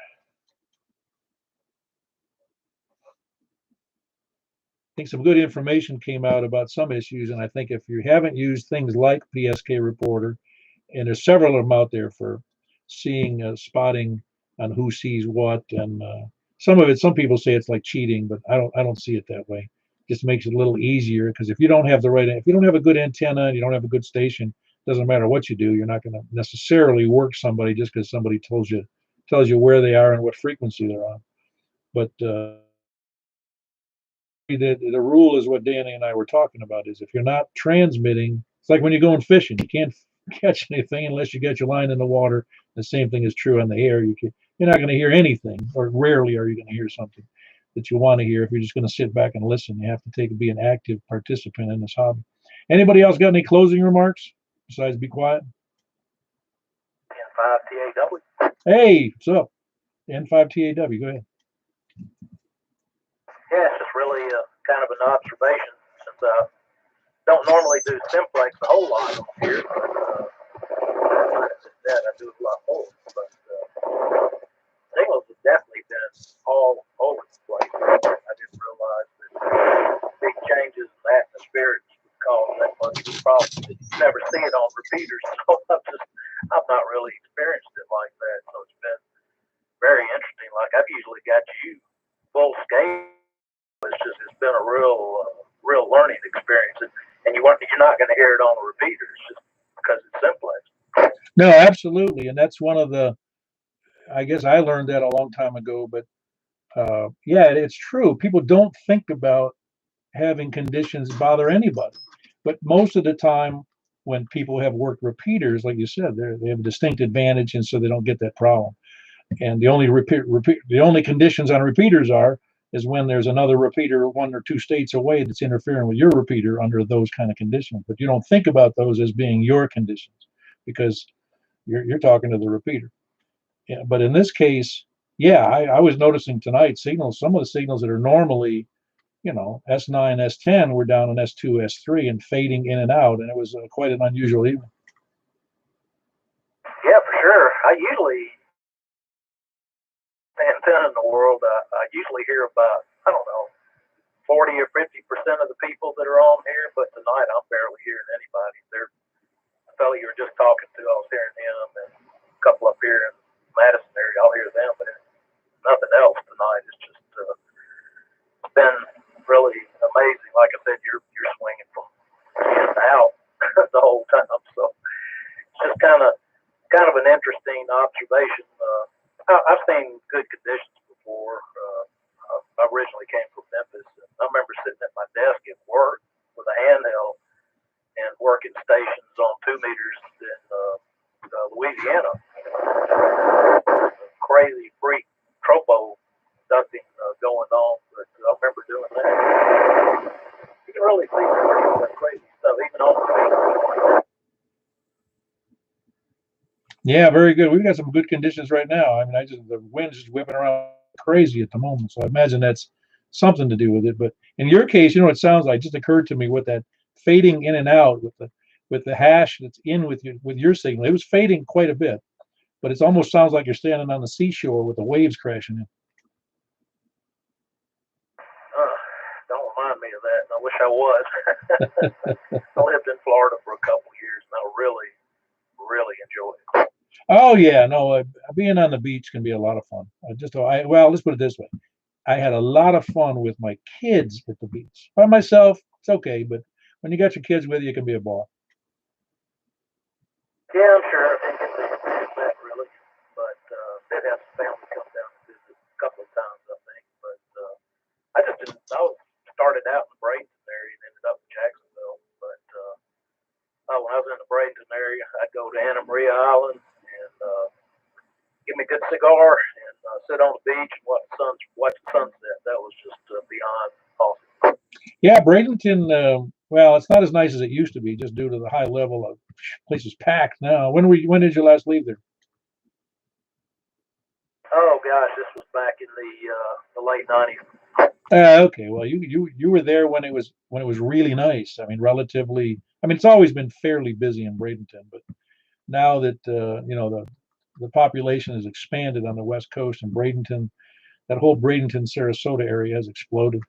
I think some good information came out about some issues, and I think if you haven't used things like PSK Reporter, and there's several of them out there for seeing, spotting on who sees what, and some people say it's like cheating, but I don't see it that way. It just makes it a little easier, because if you don't have a good antenna and you don't have a good station, doesn't matter what you do, you're not going to necessarily work somebody just because somebody tells you where they are and what frequency they're on. But the rule is what Danny and I were talking about, is if you're not transmitting, it's like when you're going fishing, you can't catch anything unless you get your line in the water. The same thing is true on the air. you're not going to hear anything, or rarely are you going to hear something that you want to hear. If you're just going to sit back and listen, you have to be an active participant in this hobby. Anybody else got any closing remarks besides be quiet? N5 TAW. Hey, what's up? N5 TAW, go ahead. Yeah, it's just really kind of an observation since I don't normally do Simplex a whole lot on here. That I do a lot more, but signals have definitely been all over the place. I didn't realize that big changes in atmospherics would cause that much of a problem. You never see it on repeaters, so I've not really experienced it like that. So it's been very interesting. Like I've usually got you full scale. It's been a real learning experience, and you're not going to hear it on the repeaters just because it's Simplex. No, absolutely, and that's one of the. I guess I learned that a long time ago, but yeah, it's true. People don't think about having conditions bother anybody, but most of the time, when people have worked repeaters, like you said, they have a distinct advantage, and so they don't get that problem. And the only the only conditions on repeaters is when there's another repeater 1 or 2 states away that's interfering with your repeater under those kind of conditions. But you don't think about those as being your conditions because you're talking to the repeater. Yeah, but in this case, yeah, I was noticing tonight signals. Some of the signals that are normally, S9, S10 were down in S2, S3 and fading in and out, and it was quite an unusual evening. Yeah, for sure. I usually antenna in the world. I usually hear about 40 or 50% of the people that are on here, but tonight I'm barely hearing anybody. There's a fellow you were just talking to. I was hearing him, and a couple up here in Madison area. I'll hear them, but nothing else tonight. It's just it's been really amazing. Like I said, you're swinging from in and out the whole time, so it's just kind of an interesting observation. I've seen good conditions before. I originally came from Memphis, and I remember sitting at my desk at work with a handheld and working stations on 2 meters in Louisiana. Crazy freak tropo ducting going on, but I remember doing that. You can really see that crazy stuff, even on the beach. Yeah, very good. We've got some good conditions right now. I mean, the wind's just whipping around crazy at the moment, so I imagine that's something to do with it. But in your case, it sounds like, just occurred to me with that fading in and out with the hash that's in with your signal. It was fading quite a bit, but it almost sounds like you're standing on the seashore with the waves crashing in. Don't remind me of that. I wish I was. I lived in Florida for a couple of years, and I really enjoyed it. Oh yeah, no, being on the beach can be a lot of fun. Well, let's put it this way: I had a lot of fun with my kids at the beach. By myself, it's okay, but when you got your kids with you, it can be a ball. Yeah, I'm sure. I didn't get to experience that really, but did have some family come down and visit a couple of times, I think. But I just didn't. I started out in the Bradenton area and ended up in Jacksonville. But when I was in the Bradenton area, I'd go to Anna Maria Island and give me a good cigar and sit on the beach and watch the sunset. That was just beyond awesome. Yeah, Bradenton. Well, it's not as nice as it used to be, just due to the high level of places packed now. When did you last leave there? Oh gosh, this was back in the late '90s. Okay, well, you were there when it was really nice. I mean, relatively. I mean, it's always been fairly busy in Bradenton, but now that the population has expanded on the West Coast, and Bradenton, that whole Bradenton Sarasota area has exploded.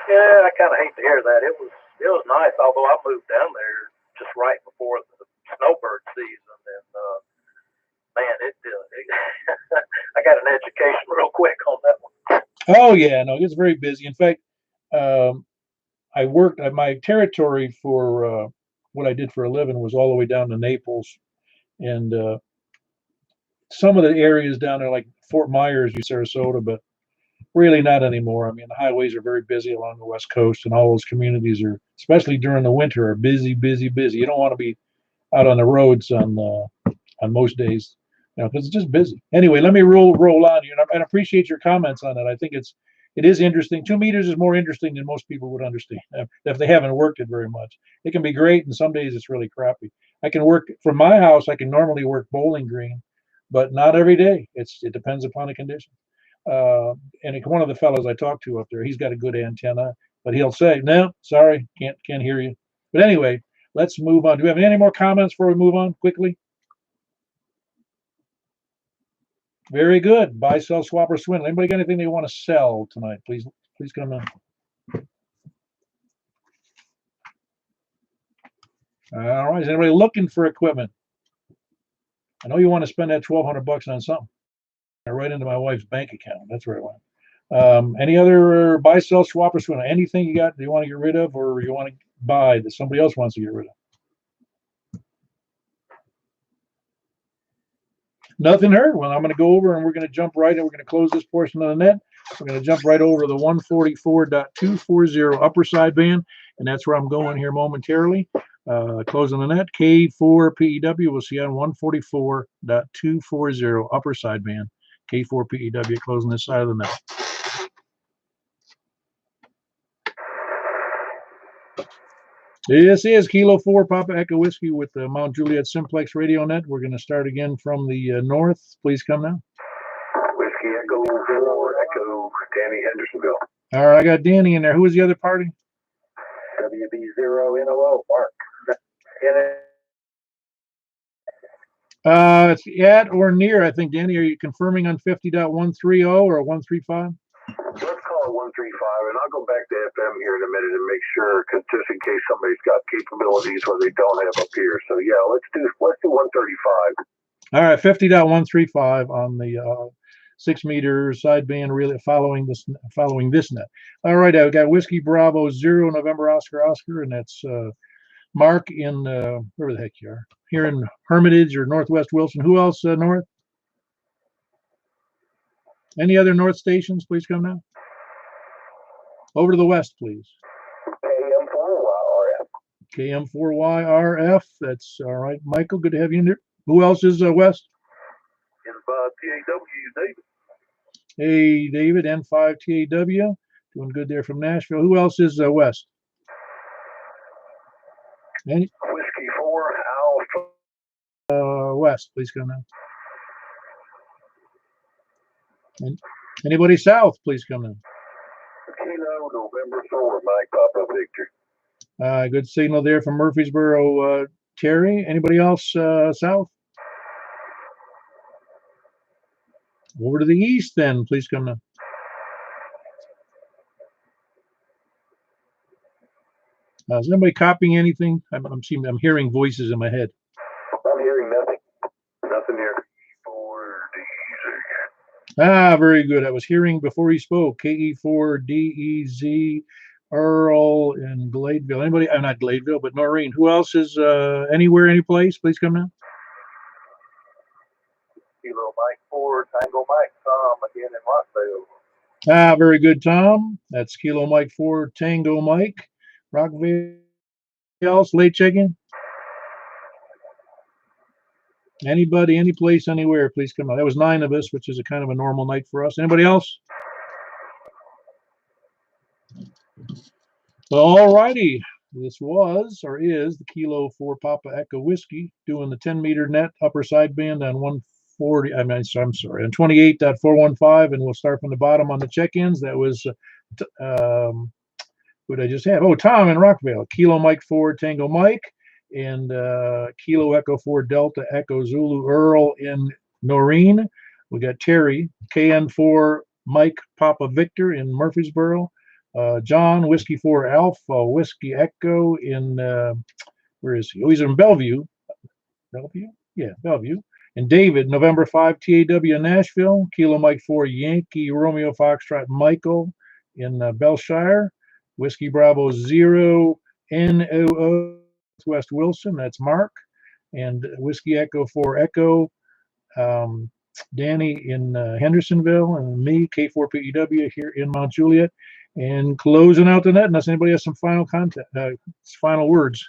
Yeah, I kind of hate to hear that. It was nice, although I moved down there just right before the snowbird season, and man, I got an education real quick on that one. Oh yeah, no, it's very busy. In fact, I worked at my territory for what I did for a living was all the way down to Naples, and some of the areas down there, like Fort Myers, Sarasota, but really not anymore. I mean, the highways are very busy along the West Coast, and all those communities are, especially during the winter, are busy, busy, busy. You don't want to be out on the roads on most days you know, because it's just busy. Anyway, let me roll on you, and I appreciate your comments on it. I think it is interesting. 2 meters is more interesting than most people would understand if they haven't worked it very much. It can be great, and some days it's really crappy. I can work from my house. I can normally work Bowling Green, but not every day. It depends upon the condition. And one of the fellows I talked to up there, he's got a good antenna, but he'll say, "No, sorry, can't hear you." But anyway, let's move on. Do we have any more comments before we move on quickly? Very good. Buy, sell, swap, or swindle. Anybody got anything they want to sell tonight? Please come in. All right. Is anybody looking for equipment? I know you want to spend that $1,200 on something. Right into my wife's bank account. That's where I went. Any other buy, sell, swap, or swindle? Anything you got you want to get rid of, or you want to buy that somebody else wants to get rid of? Nothing heard. Well, I'm going to go over and we're going to jump right in. We're going to close this portion of the net. We're going to jump right over the 144.240 upper sideband, and that's where I'm going here momentarily. Closing the net. K4 PEW. We'll see on 144.240 upper sideband. K4 PEW closing this side of the net. This is Kilo 4 Papa Echo Whiskey with the Mount Juliet Simplex Radio Net. We're going to start again from the north. Please come now. Whiskey Echo 4 Echo, Danny Hendersonville. All right, I got Danny in there. Who was the other party? WB0NOO, Mark. It's at or near, I think. Danny, are you confirming on 50.130 or 135? Let's call it 135, and I'll go back to FM here in a minute and make sure, because just in case somebody's got capabilities where they don't have up here. So yeah, let's do 135. All right, 50.135 on the 6 meter sideband, really following this net. All right, I've got Whiskey Bravo 0 November Oscar, and that's Mark in where the heck you are, here in Hermitage or Northwest Wilson. Who else north? Any other north stations? Please come now. Over to the west, please. KM4YRF. That's all right, Michael. Good to have you in there. Who else is west? N5TAW, David. Hey, David, N5TAW. Doing good there from Nashville. Who else is west? Any? Whiskey 4 Alpha. West, please come now. And anybody south, please come now. Kilo November 4 Mike Papa Victor. Good signal there from Murfreesboro, Terry. Anybody else south? Over to the east, then. Please come now. Is anybody copying anything? I'm hearing voices in my head. I'm hearing nothing. Nothing here. Very good. I was hearing before he spoke. KE4DEZ, Earl, and Gladeville. Anybody? Not Gladeville, but Noreen. Who else is anywhere, any place? Please come now. Kilo Mike 4 Tango Mike Tom again in Rockville. Very good, Tom. That's Kilo Mike 4 Tango Mike. Rockville. Else late check-in? Anybody, any place, anywhere, please come on. That was 9 of us, which is a kind of a normal night for us. Anybody else? All righty. This was or is the Kilo 4 Papa Echo Whiskey doing the 10 meter net upper sideband on 140. I'm sorry, on 28.415, and we'll start from the bottom on the check-ins. That was who did I just have? Oh, Tom in Rockville. Kilo Mike 4 Tango Mike. And Kilo Echo 4 Delta Echo Zulu Earl in Noreen. We got Terry, KN4 Mike Papa Victor in Murfreesboro. John, Whiskey 4 Alpha Whiskey Echo in, where is he? Oh, he's in Bellevue. Bellevue? Yeah, Bellevue. And David, November 5 TAW in Nashville. Kilo Mike 4 Yankee Romeo Foxtrot Michael in Belshire. Whiskey Bravo 0 NOO West Wilson, that's Mark, and Whiskey Echo 4 Echo, Danny in Hendersonville, and me, K4 PEW here in Mount Juliet, and closing out the net unless anybody has some final content, final words.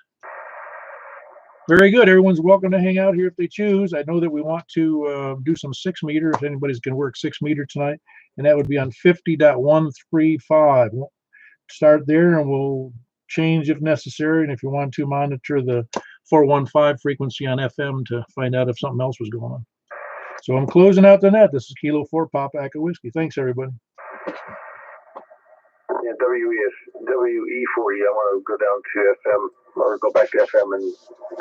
Very good. Everyone's welcome to hang out here if they choose. I know that we want to do some 6 meter if anybody's going to work 6 meter tonight, and that would be on 50.135. We'll start there and we'll change if necessary. And if you want to monitor the 415 frequency on FM to find out if something else was going on. So I'm closing out the net. This is Kilo 4 Papa Echo Whiskey. Thanks, everybody. Yeah, WE4E. I want to go down to FM or go back to FM and